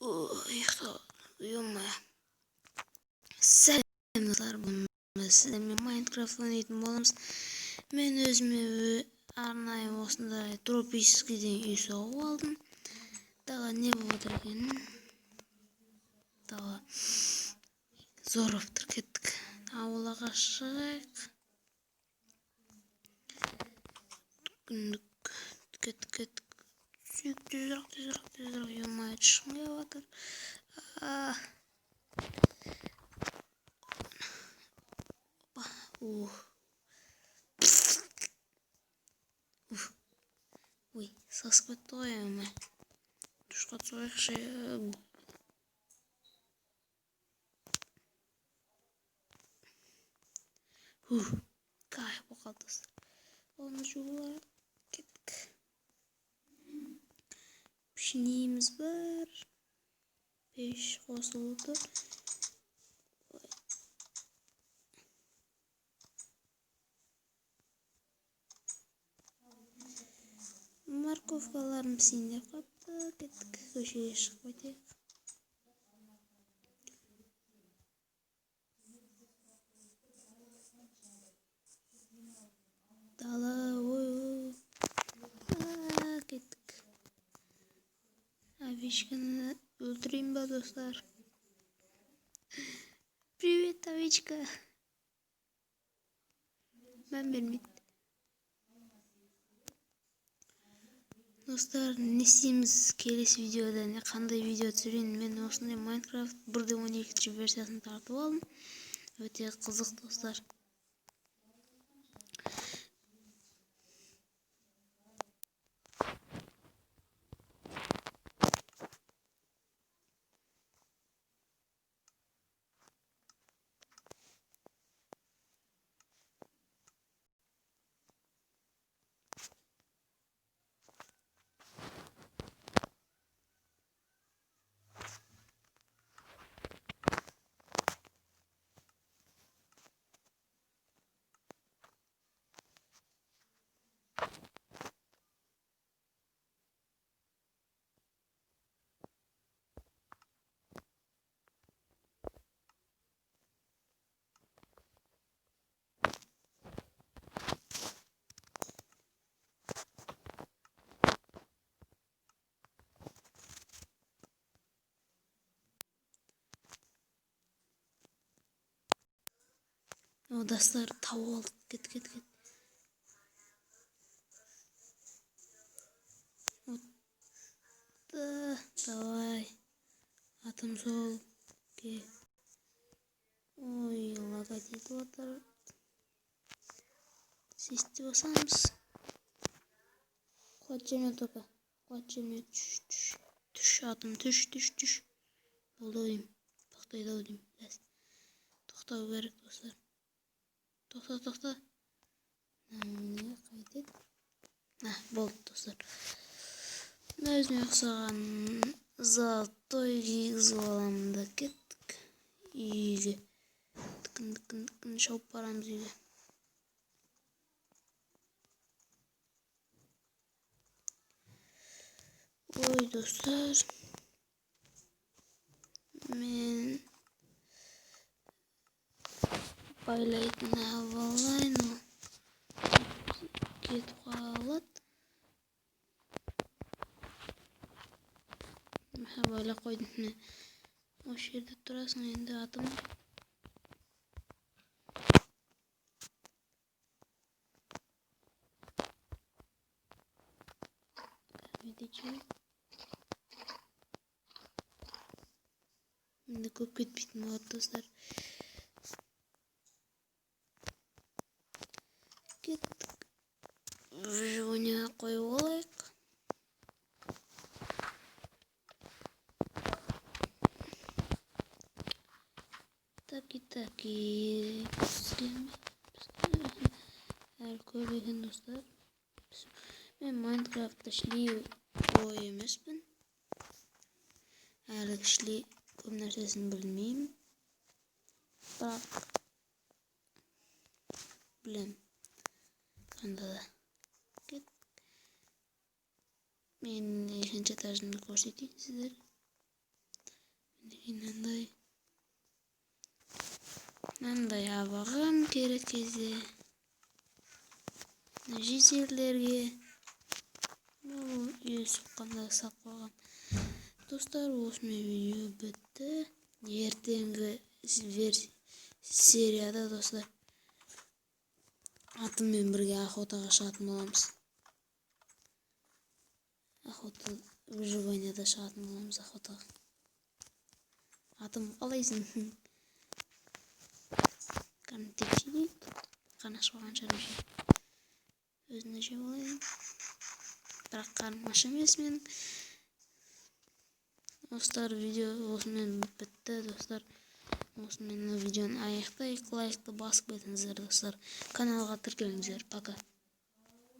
Uyuma. Selamlar bunlar. Sizlerle Minecraft oynayıp bolamız. Men özüme arnayı osunda Tropiski'den uy soğuk aldım. Daha ne bolupdur eкен? Daha zoroptur kettik. Avulaga çıkayık. Gündük kettik. Tezroq uyumay çıkmayaptır. Ой, соскотаем. Что творишь? Кай покалдыс. Оны жула кеттік. Пішінейіміз бар. 5 қосылды. Морковкаларым синдеп қапты. Кеттік. Көшеге шығып кетейік. Дала, ой. Кеттік. Овечканы өлтірейін ба, достар? Привет, овечка. Мән бермейді. Достар, не істейміз келесі видеода, не қандай видео түсірейін? Мен осындай Minecraft 1.12 версиясын тартып алдым. Өте қызық, достар. О, достар, тауып алдық. Кет. Давай. Атым сол. Ке. Ой, логотип отыр. Сесті басамыз. Қуат жеме тока. Қуат жеме. Түш атым. Түш. Болды ойым. Тоқтайды ойым. Тоқтау керек, достар. Тоқта. Не қайтеді? Болды, достар. Өзіме ұқсаған золотой кигізіп аламын да кеттік. Үйге. Тікін шауып барамыз үйге. Ой, достар. Мен байлайтын алайын. Кетіп қалады. Байлай қойдым. Осы жерде тұрасың енді атым. Енді көп кетпейтін болады, достар. Кеттік. Жуына қойып алайық. Таки. Әр көрген, достар. Мен Майнкрафтта шли ой емеспін. Әлі шли көп нәрсесін білмеймін. Бірақ білем. Қанда да. Мен екінші этажымды көрсетейін сіздер. мындай абагым керек кезде жизерлерге өсүп кандай салып койгом. Достор, осымен видео бүтті. Ертеңгі серияда достар атыммен бірге охотаға шығатын боламыз. Охота выживанияда шығатын боламыз охотаға. Атым қалайсың? Кәдімгі тепші қана ашпағанша өзіне жеп алайын. Бірақ қарным аш емес менің. Достар, видео осымен бітті достар. Осымен видеоны аяқтайық. Лайкты басып кетіңіздер достар. Каналға тіркеліңіздер. Пока.